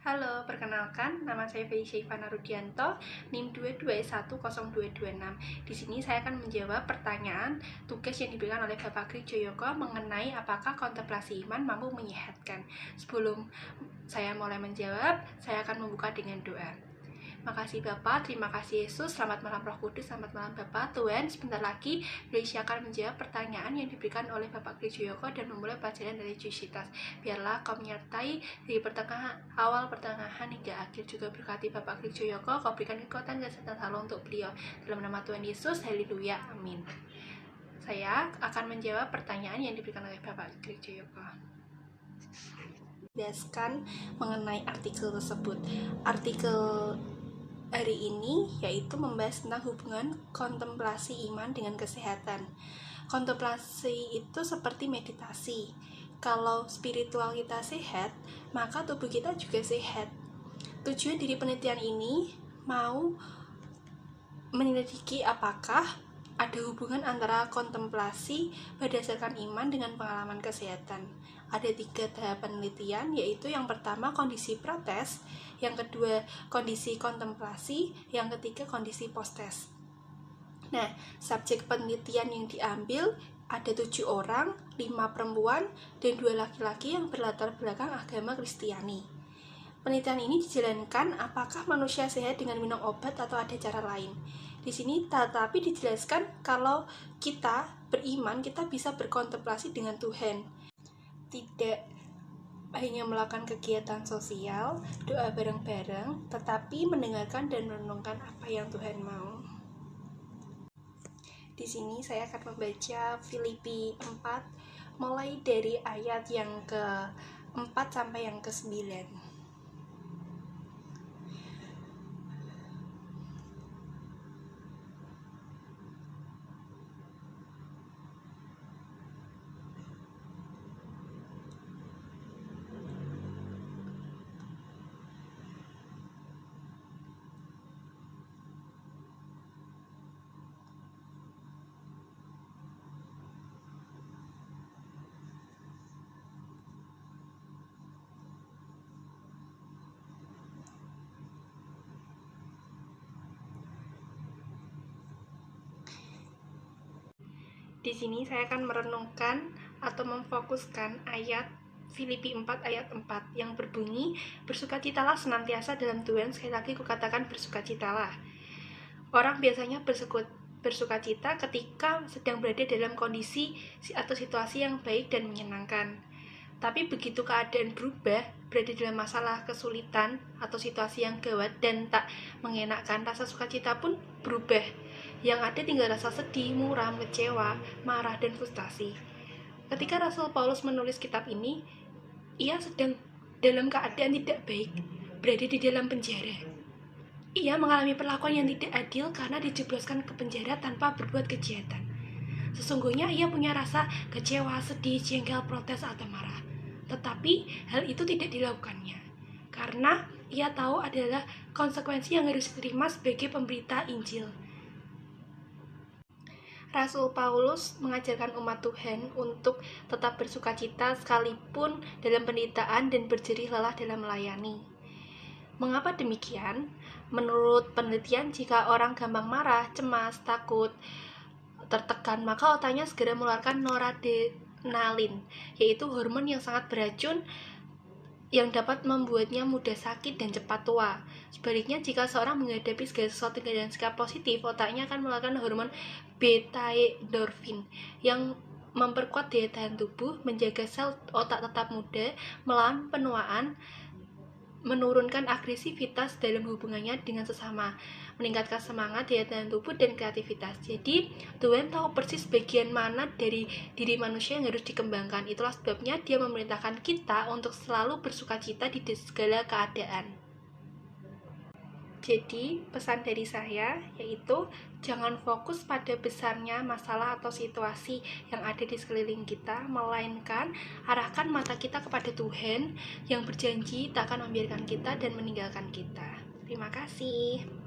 Halo, perkenalkan, nama saya Felicia Ivana Rudianto, NIM 221026. Di sini saya akan menjawab pertanyaan tugas yang diberikan oleh Bapak Kri Joyoko mengenai apakah kontemplasi iman mampu menyehatkan. Sebelum saya mulai menjawab, saya akan membuka dengan doa. Makasih Bapak, terima kasih Yesus, selamat malam Roh Kudus, selamat malam Bapak, Tuhan. Sebentar lagi Felicia akan menjawab pertanyaan yang diberikan oleh Bapak Kri Joyoko dan memulai pelajaran dari Jusitas. Biarlah kau menyertai dari awal pertengahan hingga akhir, juga berkati Bapak Kri Joyoko, kau berikan kekuatan dan kesehatan selalu untuk beliau. Dalam nama Tuhan Yesus, haleluya, amin. Saya akan menjawab pertanyaan yang diberikan oleh Bapak Kri Joyoko. Jelaskan mengenai artikel tersebut. Artikel hari ini yaitu membahas tentang hubungan kontemplasi iman dengan kesehatan. Kontemplasi itu seperti meditasi. Kalau spiritual kita sehat, maka tubuh kita juga sehat. Tujuan dari penelitian ini mau menyelidiki apakah ada hubungan antara kontemplasi berdasarkan iman dengan pengalaman kesehatan. Ada 3 tahap penelitian, yaitu yang pertama kondisi protes, yang kedua kondisi kontemplasi, yang ketiga kondisi postes. Nah, subjek penelitian yang diambil ada 7 orang, 5 perempuan, dan 2 laki-laki yang berlatar belakang agama Kristiani. Penelitian ini dijalankan apakah manusia sehat dengan minum obat atau ada cara lain. Di sini tetapi dijelaskan kalau kita beriman, kita bisa berkontemplasi dengan Tuhan. Tidak hanya melakukan kegiatan sosial, doa bareng-bareng, tetapi mendengarkan dan merenungkan apa yang Tuhan mau. Di sini saya akan membaca Filipi 4 mulai dari ayat yang ke-4 sampai yang ke-9. Di sini saya akan merenungkan atau memfokuskan ayat Filipi 4 ayat 4 yang berbunyi, bersukacitalah senantiasa dalam Tuhan. Sekali lagi kukatakan bersukacitalah. Orang biasanya bersukacita ketika sedang berada dalam kondisi atau situasi yang baik dan menyenangkan. Tapi begitu keadaan berubah, berada dalam masalah, kesulitan, atau situasi yang gawat dan tak mengenakkan, rasa sukacita pun berubah. Yang ada tinggal rasa sedih, muram, kecewa, marah, dan frustasi. Ketika Rasul Paulus menulis kitab ini, ia sedang dalam keadaan tidak baik, berada di dalam penjara. Ia mengalami perlakuan yang tidak adil karena dijebloskan ke penjara tanpa berbuat kejahatan. Sesungguhnya ia punya rasa kecewa, sedih, jengkel, protes, atau marah. Tetapi hal itu tidak dilakukannya, karena ia tahu adalah konsekuensi yang harus diterima sebagai pemberita Injil. Rasul Paulus mengajarkan umat Tuhan untuk tetap bersukacita sekalipun dalam penderitaan dan berjerih lelah dalam melayani. Mengapa demikian? Menurut penelitian, jika orang gampang marah, cemas, takut, tertekan, maka otaknya segera mengeluarkan noradrenalin, yaitu hormon yang sangat beracun yang dapat membuatnya mudah sakit dan cepat tua. Sebaliknya, jika seorang menghadapi segala sesuatu dengan sikap positif, otaknya akan mengeluarkan hormon beta-endorfin yang memperkuat daya tahan tubuh, menjaga sel otak tetap muda, melawan penuaan, menurunkan agresivitas dalam hubungannya dengan sesama, meningkatkan semangat, daya tahan tubuh, dan kreativitas. Jadi, Tuhan tahu persis bagian mana dari diri manusia yang harus dikembangkan. Itulah sebabnya Dia memerintahkan kita untuk selalu bersukacita di segala keadaan. Jadi, pesan dari saya yaitu jangan fokus pada besarnya masalah atau situasi yang ada di sekeliling kita, melainkan arahkan mata kita kepada Tuhan yang berjanji tak akan membiarkan kita dan meninggalkan kita. Terima kasih.